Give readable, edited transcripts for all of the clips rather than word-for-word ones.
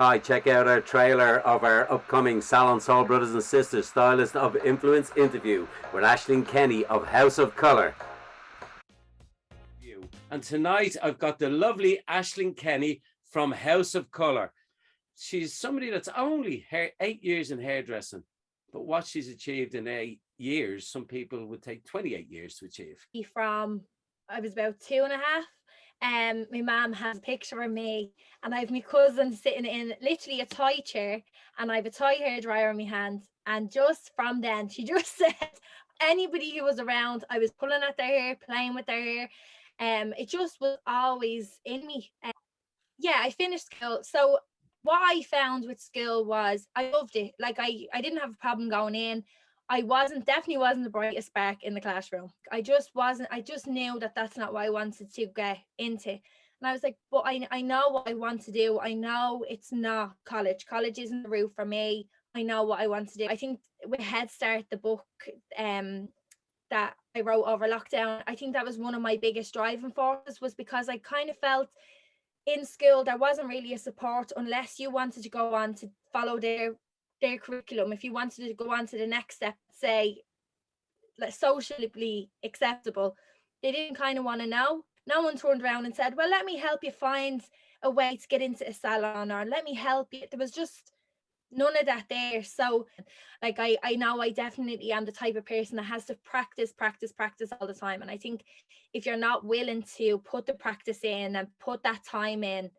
Hi, check out our trailer of our upcoming Salon Soul Brothers and Sisters Stylist of Influence Interview with Aisling Kenny of House of Colour. And tonight I've got the lovely Aisling Kenny from House of Colour. She's somebody that's only 8 years in hairdressing, but what she's achieved in 8 years, some people would take 28 years to achieve. I was about 2.5. My mum has a picture of me, and I have my cousin sitting in literally a tie chair, and I have a tie hairdryer in my hand. And just from then, she just said anybody who was around, I was pulling at their hair, playing with their hair. It just was always in me. I finished school. So what I found with school was I loved it. Like I didn't have a problem going in. I definitely wasn't the brightest spark in the classroom. I just knew that that's not what I wanted to get into. And I was like, but I know what I want to do. I know it's not college. College isn't the route for me. I know what I want to do. I think with Head Start, the book that I wrote over lockdown, I think that was one of my biggest driving forces, was because I kind of felt in school there wasn't really a support unless you wanted to go on to follow their curriculum. If you wanted to go on to the next step, say like socially acceptable, they didn't kind of want to know. No one turned around and said, well, let me help you find a way to get into a salon, or let me help you. There was just none of that there. So like I know I definitely am the type of person that has to practice all the time. And I think if you're not willing to put the practice in and put that time in,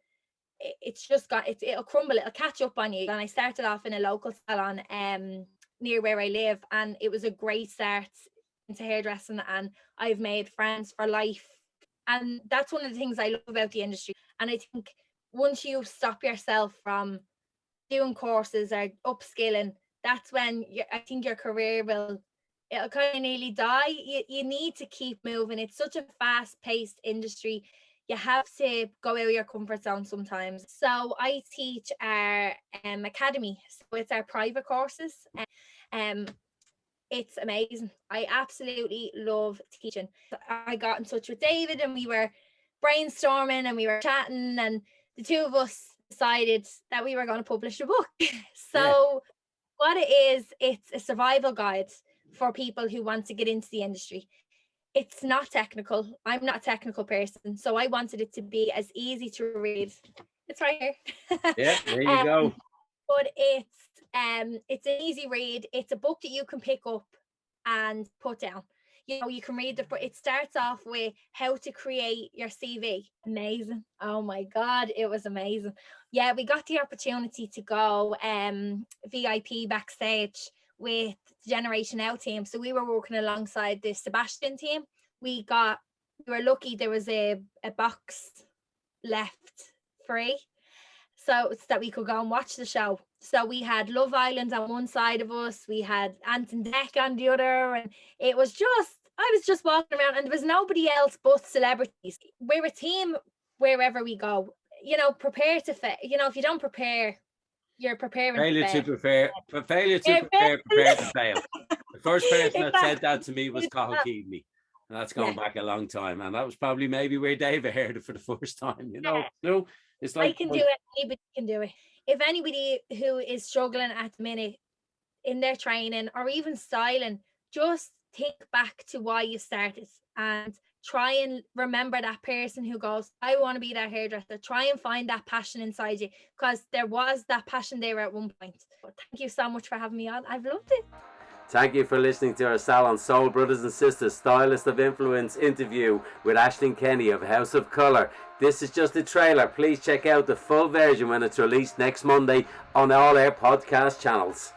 it's just it'll crumble, it'll catch up on you. And I started off in a local salon near where I live, and it was a great start into hairdressing, and I've made friends for life. And that's one of the things I love about the industry. And I think once you stop yourself from doing courses or upskilling, that's when I think your career it'll kind of nearly die. You need to keep moving. It's such a fast-paced industry. You have to go out of your comfort zone sometimes. So I teach our academy. So it's our private courses. It's amazing. I absolutely love teaching. I got in touch with David, and we were brainstorming and we were chatting, and the two of us decided that we were going to publish a book. So what it is, it's a survival guide for people who want to get into the industry. It's not technical. I'm not a technical person, so I wanted it to be as easy to read. It's right here. Yeah, there you go. But it's an easy read. It's a book that you can pick up and put down. You can read it starts off with how to create your CV. Amazing. Oh my God, it was amazing. Yeah, we got the opportunity to go VIP backstage with the Generation Now team. So we were working alongside the Sebastian team. We were lucky there was a box left free, so it's that we could go and watch the show. So we had Love Island on one side of us, we had Anton Deck on the other, and I was just walking around, and there was nobody else but celebrities. We're a team wherever we go. Prepare to fail. If you don't prepare, you're preparing failure to fail. Failure to prepare to fail. The first person that said that to me was Cathal Keaveney, and that's going back a long time. And that was probably maybe where David heard it for the first time. No, it's like I can do it. Anybody can do it. If anybody who is struggling at the minute in their training or even styling, just think back to why you started and try and remember that person who goes, I want to be that hairdresser. Try and find that passion inside you, because there was that passion there at one point. But thank you so much for having me on. I've loved it. Thank you for listening to our Salon Soul Brothers and Sisters Stylist of Influence interview with Aisling Kenny of House of Colour. This is just a trailer. Please check out the full version when it's released next Monday on all our podcast channels.